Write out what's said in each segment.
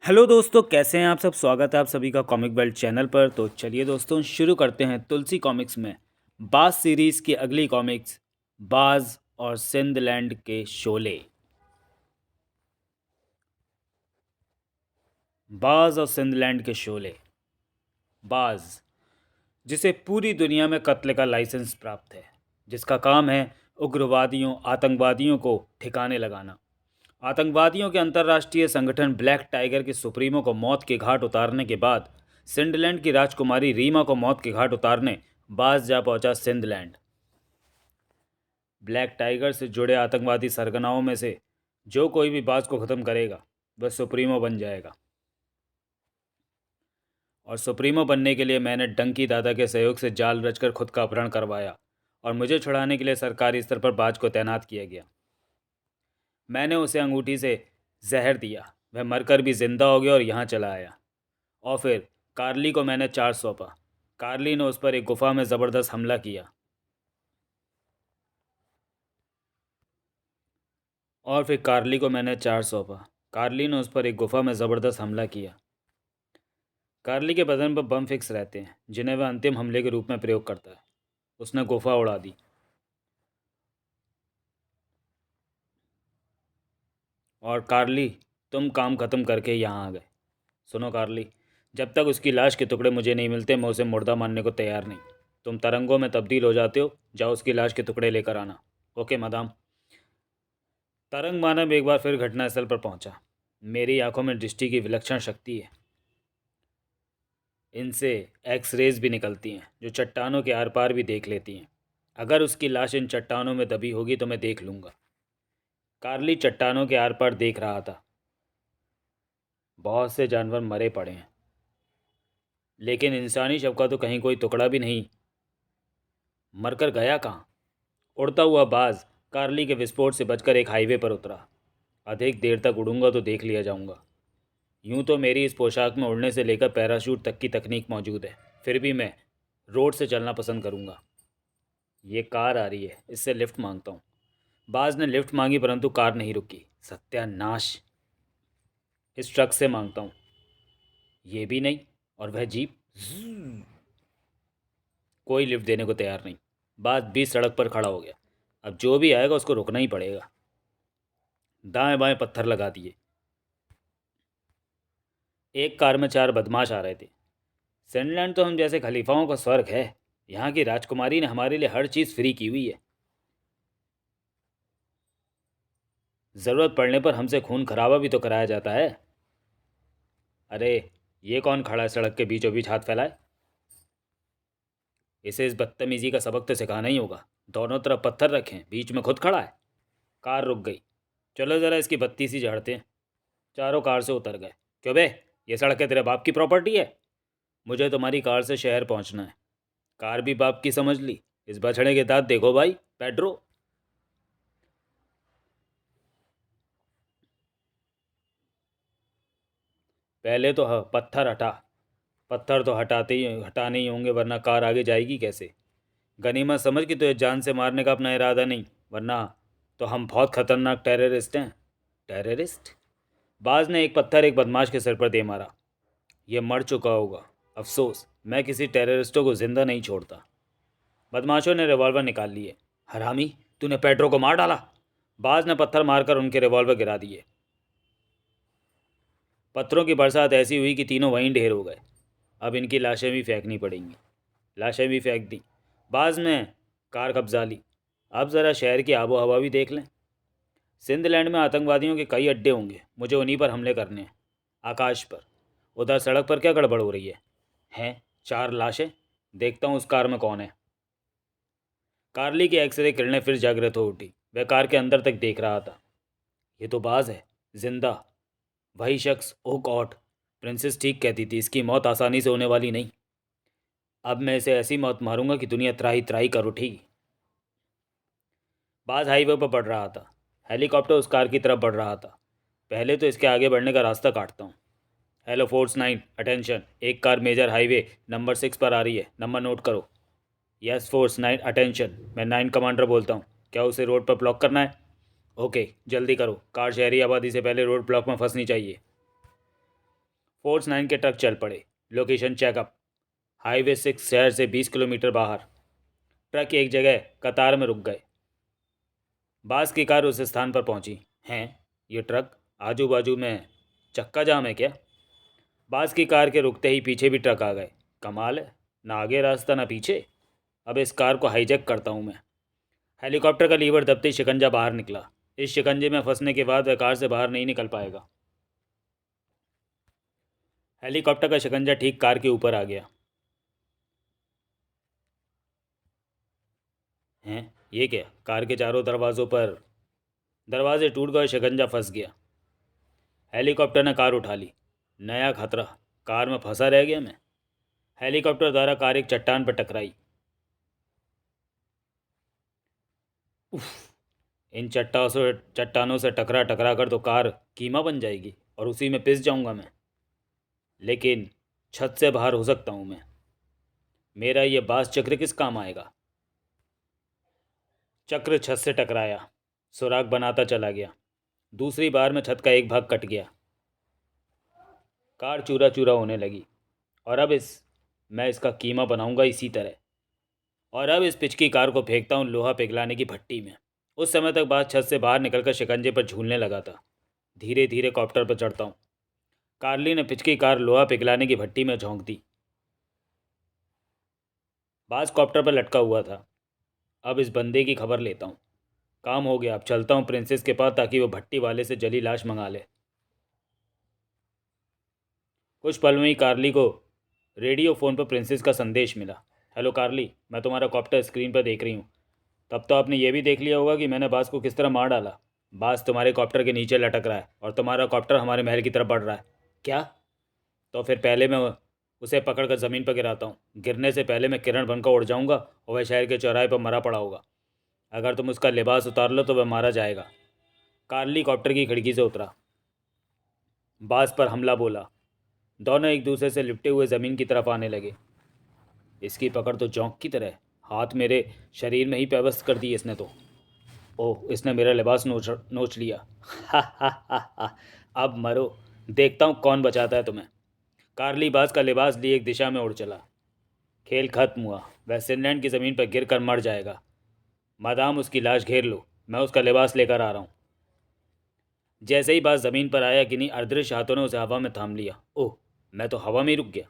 Hello दोस्तों, कैसे हैं आप सब। स्वागत है आप सभी का कॉमिक बेल्ट चैनल पर। तो चलिए दोस्तों, शुरू करते हैं तुलसी कॉमिक्स में बाज सीरीज़ की अगली कॉमिक्स, बाज और सिंधलैंड के शोले। बाज और सिंधलैंड के शोले। बाज, जिसे पूरी दुनिया में कत्ल का लाइसेंस प्राप्त है, जिसका काम है उग्रवादियों आतंकवादियों को ठिकाने लगाना। आतंकवादियों के अंतर्राष्ट्रीय संगठन ब्लैक टाइगर के सुप्रीमो को मौत के घाट उतारने के बाद सिंधलैंड की राजकुमारी रीमा को मौत के घाट उतारने बाज जा पहुंचा सिंधलैंड। ब्लैक टाइगर से जुड़े आतंकवादी सरगनाओं में से जो कोई भी बाज को ख़त्म करेगा वह सुप्रीमो बन जाएगा। और सुप्रीमो बनने के लिए मैंने डंकी दादा के सहयोग से जाल रचकर खुद का अपहरण करवाया और मुझे छुड़ाने के लिए सरकारी स्तर पर बाज को तैनात किया गया। मैंने उसे अंगूठी से जहर दिया, वह मरकर भी जिंदा हो गया और यहाँ चला आया। और फिर कार्ली को मैंने चार्ज सौंपा। कार्ली ने उस पर एक गुफा में ज़बरदस्त हमला किया। और फिर कार्ली को मैंने चार्ज सौंपा। कार्ली ने उस पर एक गुफा में ज़बरदस्त हमला किया। कार्ली के बदन पर बम फिक्स रहते हैं जिन्हें वह अंतिम हमले के रूप में प्रयोग करता है। उसने गुफा उड़ा दी। और कार्ली, तुम काम ख़त्म करके यहाँ आ गए। सुनो कार्ली, जब तक उसकी लाश के टुकड़े मुझे नहीं मिलते मैं उसे मुर्दा मानने को तैयार नहीं। तुम तरंगों में तब्दील हो जाते हो, जाओ उसकी लाश के टुकड़े लेकर आना। Okay madam. तरंग मानव एक बार फिर घटनास्थल पर पहुंचा। मेरी आंखों में दृष्टि की विलक्षण शक्ति है। इनसे एक्स रेज भी निकलती हैं जो चट्टानों के आर पार भी देख लेती हैं। अगर उसकी लाश इन चट्टानों में दबी होगी तो मैं देख लूँगा। कार्ली चट्टानों के आर पार देख रहा था। बहुत से जानवर मरे पड़े हैं, लेकिन इंसानी शव का तो कहीं कोई टुकड़ा भी नहीं। मरकर गया कहाँ? उड़ता हुआ बाज कार्ली के विस्फोट से बचकर एक हाईवे पर उतरा। अधिक देर तक उड़ूंगा तो देख लिया जाऊंगा। यूं तो मेरी इस पोशाक में उड़ने से लेकर पैराशूट तक की तकनीक मौजूद है, फिर भी मैं रोड से चलना पसंद करूंगा। ये कार आ रही है, इससे लिफ्ट मांगता हूँ। बाज ने लिफ्ट मांगी परंतु कार नहीं रुकी। सत्यानाश! इस ट्रक से मांगता हूँ। ये भी नहीं। और वह जीप, कोई लिफ्ट देने को तैयार नहीं। बाज बीच सड़क पर खड़ा हो गया। अब जो भी आएगा उसको रुकना ही पड़ेगा। दाएं बाएं पत्थर लगा दिए। एक कार में 4 बदमाश आ रहे थे। सिंधलैंड तो हम जैसे खलीफाओं का स्वर्ग है। यहाँ की राजकुमारी ने हमारे लिए हर चीज़ फ्री की हुई है। ज़रूरत पड़ने पर हमसे खून खराबा भी तो कराया जाता है। अरे, ये कौन खड़ा है सड़क के बीचों बीच हाथ फैलाए? इसे इस बदतमीजी का सबक तो सिखाना ही होगा। दोनों तरफ पत्थर रखें, बीच में खुद खड़ा है। कार रुक गई। चलो ज़रा इसकी बत्ती सी झाड़ते हैं। चारों कार से उतर गए। क्यों बे, ये सड़क है तेरे बाप की प्रॉपर्टी है? मुझे तुम्हारी कार से शहर पहुंचना है। कार भी बाप की समझ ली। इस बछड़े के दांत देखो भाई, पेड्रो। पहले तो पत्थर हटा। पत्थर तो हटाने ही होंगे, वरना कार आगे जाएगी कैसे? गनीमत समझ कि तुझे जान से मारने का अपना इरादा नहीं, वरना तो हम बहुत खतरनाक टेररिस्ट हैं। टेररिस्ट? बाज ने एक पत्थर एक बदमाश के सिर पर दे मारा। यह मर चुका होगा। अफसोस, मैं किसी टेररिस्टों को जिंदा नहीं छोड़ता। बदमाशों ने रिवॉल्वर निकाल लिए। हरामी, तूने पेड्रो को मार डाला। बाज ने पत्थर मारकर उनके रिवॉल्वर गिरा दिए। पत्थरों की बरसात ऐसी हुई कि तीनों वहीं ढेर हो गए। अब इनकी लाशें भी फेंकनी पड़ेंगी। लाशें भी फेंक दी। बाज ने कार कब्जा ली। अब ज़रा शहर की आबो हवा भी देख लें। सिंधलैंड में आतंकवादियों के कई अड्डे होंगे, मुझे उन्हीं पर हमले करने हैं। आकाश पर। उधर सड़क पर क्या गड़बड़ हो रही है? हैं 4 लाशें। देखता हूँ उस कार में कौन है। कार्ली की एक्सरे किरणें फिर जागृत हो उठी। वह कार के अंदर तक देख रहा था। ये तो बाज है, जिंदा। वही शख्स। ओ गॉड! प्रिंसेस ठीक कहती थी, इसकी मौत आसानी से होने वाली नहीं। अब मैं इसे ऐसी मौत मारूंगा कि दुनिया त्राही त्राही कर उठेगी। बाज हाईवे पर बढ़ रहा था। हेलीकॉप्टर उस कार की तरफ बढ़ रहा था। पहले तो इसके आगे बढ़ने का रास्ता काटता हूँ। Hello force 9, attention. एक कार मेजर हाईवे नंबर 6 पर आ रही है, नंबर नोट करो। Yes force 9, attention. मैं 9 कमांडर बोलता हूँ। क्या उसे रोड पर ब्लॉक करना है? ओके, जल्दी करो। कार शहरी आबादी से पहले रोड ब्लॉक में फंसनी चाहिए। फोर्स 9 के ट्रक चल पड़े। लोकेशन चेकअप, हाईवे 6 शहर से 20 किलोमीटर बाहर। ट्रक एक जगह कतार में रुक गए। बास की कार उस स्थान पर पहुंची। हैं, ये ट्रक आजू बाजू में चक्का जाम है क्या? बास की कार के रुकते ही पीछे भी ट्रक आ गए। कमाल है, ना आगे रास्ता ना पीछे। अब इस कार को हाईजैक करता हूँ मैं। हेलीकॉप्टर का लीवर दबते ही शिकंजा बाहर निकला। इस शिकंजे में फंसने के बाद वह कार से बाहर नहीं निकल पाएगा। हेलीकॉप्टर का शिकंजा ठीक कार के ऊपर आ गया। हैं, ये क्या? कार के चारों दरवाज़ों पर दरवाजे टूट गए, शिकंजा फंस गया। हेलीकॉप्टर ने कार उठा ली। नया खतरा, कार में फंसा रह गया मैं। हेलीकॉप्टर द्वारा कार एक चट्टान पर टकराई। उफ, इन चट्टानों से टकरा टकरा कर तो कार कीमा बन जाएगी और उसी में पिस जाऊंगा मैं। लेकिन छत से बाहर हो सकता हूँ मैं। मेरा ये बास चक्र किस काम आएगा? चक्र छत से टकराया, सुराग बनाता चला गया। दूसरी बार में छत का एक भाग कट गया। कार चूरा चूरा होने लगी। और अब मैं इसका कीमा बनाऊंगा इसी तरह। और अब इस पिचकी कार को फेंकता हूँ लोहा पिघलाने की भट्टी में। उस समय तक बास छत से बाहर निकलकर शिकंजे पर झूलने लगा था। धीरे धीरे कॉप्टर पर चढ़ता हूँ। कार्ली ने पिचकी कार लोहा पिघलाने की भट्टी में झोंक दी। बास कॉप्टर पर लटका हुआ था। अब इस बंदे की खबर लेता हूँ। काम हो गया, अब चलता हूँ प्रिंसेस के पास ताकि वो भट्टी वाले से जली लाश मंगा ले। कुछ पल में ही कार्ली को रेडियो फ़ोन पर प्रिंसेस का संदेश मिला। हेलो कार्ली, मैं तुम्हारा कॉप्टर स्क्रीन पर देख रही हूँ। तब तो आपने ये भी देख लिया होगा कि मैंने बास को किस तरह मार डाला। बास तुम्हारे कॉप्टर के नीचे लटक रहा है और तुम्हारा कॉप्टर हमारे महल की तरफ बढ़ रहा है। क्या? तो फिर पहले मैं उसे पकड़कर ज़मीन पर गिराता हूँ। गिरने से पहले मैं किरण बनकर उड़ जाऊँगा और वह शहर के चौराहे पर मरा पड़ा होगा। अगर तुम उसका लिबास उतार लो तो वह मारा जाएगा। कार्ली कॉप्टर की खिड़की से उतरा। बास पर हमला बोला। दोनों एक दूसरे से लिपटे हुए ज़मीन की तरफ आने लगे। इसकी पकड़ तो जोंक की तरह, हाथ मेरे शरीर में ही पेवस्त कर दी इसने तो। ओह, इसने मेरा लिबास नोच नोच लिया। हा हा हा हा। अब मरो, देखता हूँ कौन बचाता है तुम्हें। कार्ली बास का लिबास लिए एक दिशा में उड़ चला। खेल खत्म हुआ। वह सिनलैंड की ज़मीन पर गिर कर मर जाएगा। मादाम उसकी लाश घेर लो, मैं उसका लिबास लेकर आ रहा हूँ। जैसे ही बास ज़मीन पर आया, किन्हीं अदृश्य हाथों ने उसे हवा में थाम लिया। ओह, मैं तो हवा में ही रुक गया।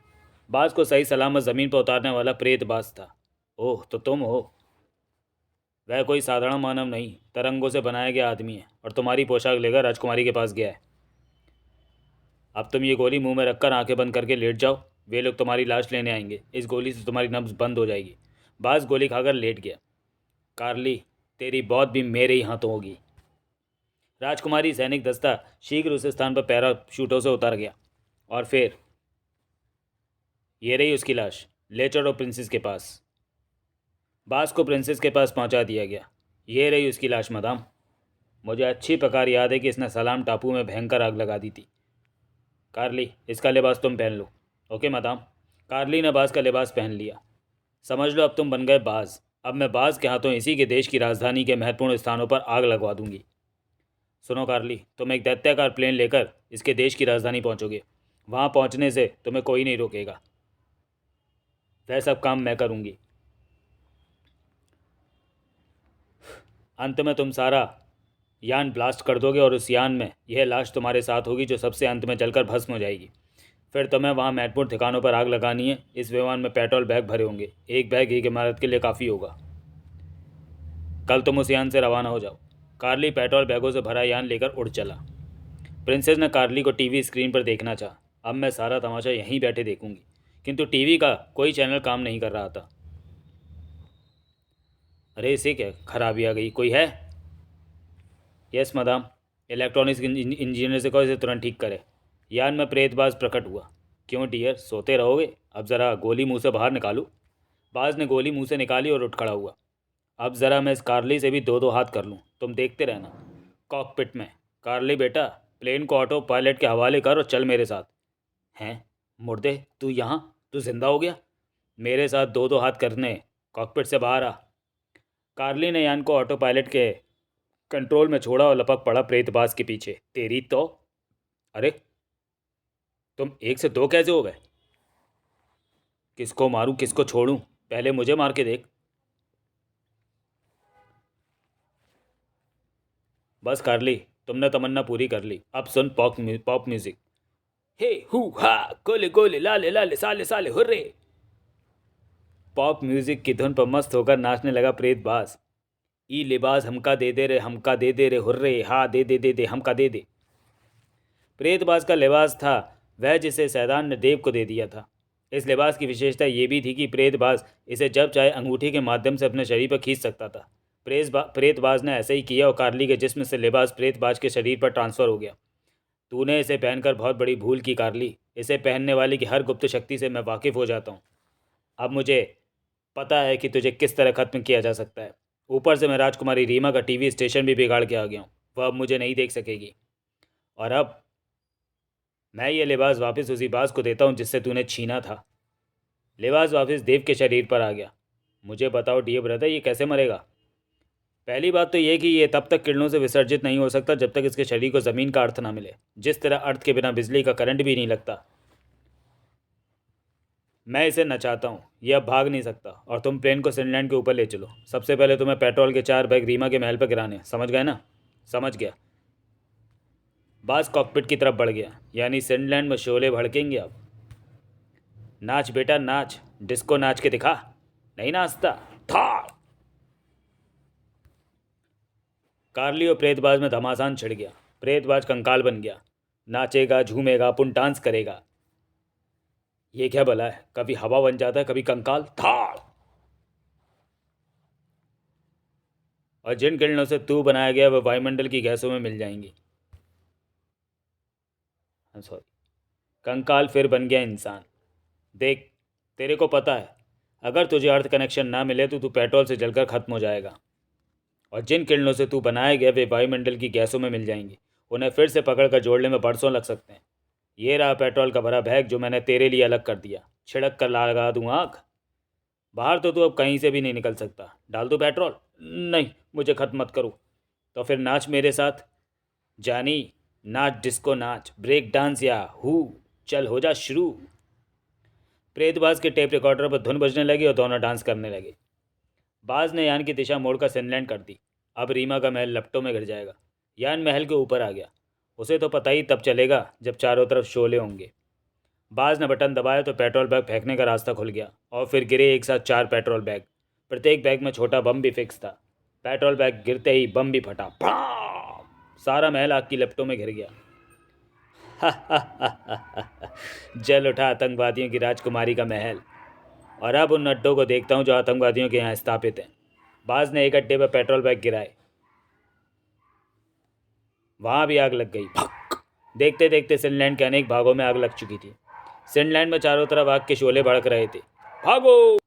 बास को सही सलामत ज़मीन पर उतारने वाला प्रेत बास था। ओह, तो तुम हो। वह कोई साधारण मानव नहीं, तरंगों से बनाया गया आदमी है और तुम्हारी पोशाक लेकर राजकुमारी के पास गया है। अब तुम ये गोली मुंह में रखकर आंखें बंद करके लेट जाओ। वे लोग तुम्हारी लाश लेने आएंगे। इस गोली से तुम्हारी नब्ज बंद हो जाएगी। बास गोली खाकर लेट गया। कार्ली, तेरी मौत भी मेरे ही हाथों होगी। राजकुमारी सैनिक दस्ता शीघ्र उस स्थान पर पैराशूटों से उतर गया। और फिर ये रही उसकी लाश। ले चलो प्रिंसेस के पास। बास को प्रिंसेस के पास पहुंचा दिया गया। ये रही उसकी लाश मदाम। मुझे अच्छी प्रकार याद है कि इसने सलाम टापू में भयंकर आग लगा दी थी। कार्ली, इसका लिबास तुम पहन लो। Okay madam. कार्ली ने बास का लिबास पहन लिया। समझ लो अब तुम बन गए बाज। अब मैं बाज के हाथों इसी के देश की राजधानी के महत्वपूर्ण स्थानों पर आग लगवा दूंगी। सुनो कार्ली, तुम एक दैत्याकार प्लेन लेकर इसके देश की राजधानी पहुंचोगे। वहां पहुंचने से तुम्हें कोई नहीं रोकेगा। वह सब काम मैं करूंगी। अंत में तुम सारा यान ब्लास्ट कर दोगे और उस यान में यह लाश तुम्हारे साथ होगी जो सबसे अंत में जलकर भस्म हो जाएगी। फिर तुम्हें वहाँ महत्वपूर्ण ठिकानों पर आग लगानी है। इस विमान में पेट्रोल बैग भरे होंगे। एक बैग एक इमारत के लिए काफ़ी होगा। कल तुम उस यान से रवाना हो जाओ। कार्ली पेट्रोल बैगों से भरा यान लेकर उड़ चला। प्रिंसेस ने कार्ली को टीवी स्क्रीन पर देखना चाहा। अब मैं सारा तमाशा यहीं बैठे देखूंगी। किंतु टीवी का कोई चैनल काम नहीं कर रहा था। अरे इसे क्या खराबी आ गई? कोई है? Yes madam. इलेक्ट्रॉनिक्स इंजीनियर से कहो इसे तुरंत ठीक करे। यान में प्रेतबाज प्रकट हुआ। क्यों डियर, सोते रहोगे? अब ज़रा गोली मुंह से बाहर निकालू। बाज ने गोली मुंह से निकाली और उठ खड़ा हुआ। अब ज़रा मैं इस कार्ली से भी दो दो हाथ कर लूँ, तुम देखते रहना। कॉकपिट में, कार्ली बेटा, प्लेन को ऑटो पायलट के हवाले कर और चल मेरे साथ। हैं, मुर्दे, तू यहाँ? तू जिंदा हो गया? मेरे साथ दो दो हाथ करने। कॉकपिट से बाहर आ। कार्ली ने यान को ऑटो पायलट के कंट्रोल में छोड़ा और लपक पड़ा प्रेतबाज के पीछे। तेरी तो। अरे, तुम 1 से 2 कैसे हो गए? किसको मारूं किसको छोड़ूं? पहले मुझे मार के देख। बस कार्ली, तुमने तमन्ना पूरी कर ली। अब सुन पॉप म्यूजिक। हे हु हा, गोले गोले लाले लाले साले साले हुर्रे। पॉप म्यूजिक की धुन पर मस्त होकर नाचने लगा प्रेतबाज। ई लिबास हमका दे दे रे हुर्रे, हा दे दे हमका दे दे। प्रेतबाज का लिबास था वह जिसे सैदान ने देव को दे दिया था। इस लिबास की विशेषता ये भी थी कि प्रेतबाज इसे जब चाहे अंगूठी के माध्यम से अपने शरीर पर खींच सकता था। प्रेतबाज ने ऐसा ही किया और कार्ली के जिस्म से लिबास प्रेतबाज के शरीर पर ट्रांसफ़र हो गया। तूने इसे पहनकर बहुत बड़ी भूल की कार्ली। इसे पहनने वाले की हर गुप्त शक्ति से मैं वाकिफ़ हो जाता हूँ। अब मुझे पता है कि तुझे किस तरह ख़त्म किया जा सकता है। ऊपर से मैं राजकुमारी रीमा का टीवी स्टेशन भी बिगाड़ के आ गया हूँ। वह अब मुझे नहीं देख सकेगी। और अब मैं ये लिबास वापस उसी बाज को देता हूँ जिससे तूने छीना था। लिबास वापस देव के शरीर पर आ गया। मुझे बताओ डियर ब्रदर, ये कैसे मरेगा? पहली बात तो ये कि ये तब तक किरणों से विसर्जित नहीं हो सकता जब तक इसके शरीर को ज़मीन का अर्थ ना मिले। जिस तरह अर्थ के बिना बिजली का करंट भी नहीं लगता। मैं इसे नचाता हूँ। ये अब भाग नहीं सकता और तुम प्लेन को सिनलैंड के ऊपर ले चलो। सबसे पहले तुम्हें पेट्रोल के 4 बैग रीमा के महल पर गिराने। समझ गए ना? समझ गया। बास कॉकपिट की तरफ बढ़ गया। यानी सिनलैंड में शोले भड़केंगे अब। नाच बेटा नाच, डिस्को नाच के दिखा। नहीं नाचता था। कार्ली और प्रेतबाज में घमासान छिड़ गया। प्रेतबाज कंकाल बन गया। नाचेगा झूमेगा पुन डांस करेगा। ये क्या भला है? कभी हवा बन जाता है, कभी कंकाल। थाड़। और जिन किरणों से तू बनाया गया वह वायुमंडल की गैसों में मिल जाएंगी। सॉरी, कंकाल फिर बन गया इंसान। देख, तेरे को पता है अगर तुझे अर्थ कनेक्शन ना मिले तो तू पेट्रोल से जलकर ख़त्म हो जाएगा। और जिन किरणों से तू बनाए गए वे वायुमंडल की गैसों में मिल जाएंगी। उन्हें फिर से पकड़ कर जोड़ने में बरसों लग सकते हैं। ये रहा पेट्रोल का भरा बैग जो मैंने तेरे लिए अलग कर दिया। छिड़क कर लगा दूँ आँख। बाहर तो तू अब कहीं से भी नहीं निकल सकता। डाल दूँ पेट्रोल? नहीं, मुझे ख़त्म मत करो। तो फिर नाच मेरे साथ जानी। नाच डिस्को नाच, ब्रेक डांस या हु। चल हो जा शुरू। प्रेतबाज के टेप रिकॉर्डर पर धुन बजने लगी और दोनों डांस करने लगे। बाज ने यान की दिशा मोड़कर सिनलैंड कर दी। अब रीमा का महल लपटों में गिर जाएगा। यान महल के ऊपर आ गया। उसे तो पता ही तब चलेगा जब चारों तरफ शोले होंगे। बाज ने बटन दबाया तो पेट्रोल बैग फेंकने का रास्ता खुल गया और फिर गिरे एक साथ 4 पेट्रोल बैग। प्रत्येक बैग में छोटा बम भी फिक्स था। पेट्रोल बैग गिरते ही बम भी फटा। भड़ाम! सारा महल आग की लपटों में घिर गया। जल उठा आतंकवादियों की राजकुमारी का महल। और अब उन अड्डों को देखता हूँ जो आतंकवादियों के यहाँ स्थापित हैं। बाज ने एक अड्डे पर पेट्रोल बैग गिराए। वहाँ भी आग लग गई। भक! देखते देखते सिनलैंड के अनेक भागों में आग लग चुकी थी। सिनलैंड में चारों तरफ आग के शोले भड़क रहे थे। भागो!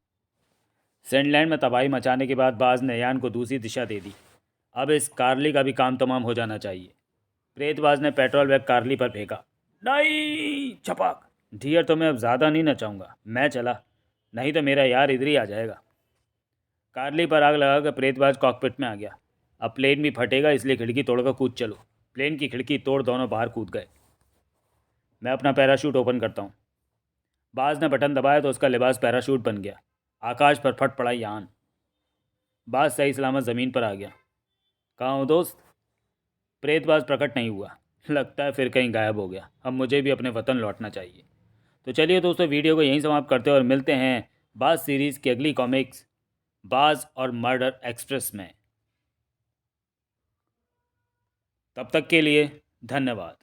सिनलैंड में तबाही मचाने के बाद बाज ने यान को दूसरी दिशा दे दी। अब इस कार्ली का भी काम तमाम हो जाना चाहिए। प्रेतबाज ने पेट्रोल बैग कार्ली पर फेंका। नहीं! छपाक! डियर, तो मैं अब ज़्यादा नहीं नचाऊंगा। मैं चला, नहीं तो मेरा यार इधर ही आ जाएगा। कार्ली पर आग लगाकर प्रेतबाज कॉकपिट में आ गया। अब प्लेन भी फटेगा इसलिए खिड़की तोड़कर कूद चलो। प्लेन की खिड़की तोड़ दोनों बाहर कूद गए। मैं अपना पैराशूट ओपन करता हूँ। बाज ने बटन दबाया तो उसका लिबास पैराशूट बन गया। आकाश पर फट पड़ा यान। बाज सही सलामत ज़मीन पर आ गया। कहाँ हो दोस्त? प्रेतबाज प्रकट नहीं हुआ। लगता है फिर कहीं गायब हो गया। अब मुझे भी अपने वतन लौटना चाहिए। तो चलिए दोस्तों, वीडियो को यहीं समाप्त करते हैं और मिलते हैं बाज सीरीज़ की अगली कॉमिक्स बाज और मर्डर एक्सप्रेस में। तब तक के लिए धन्यवाद।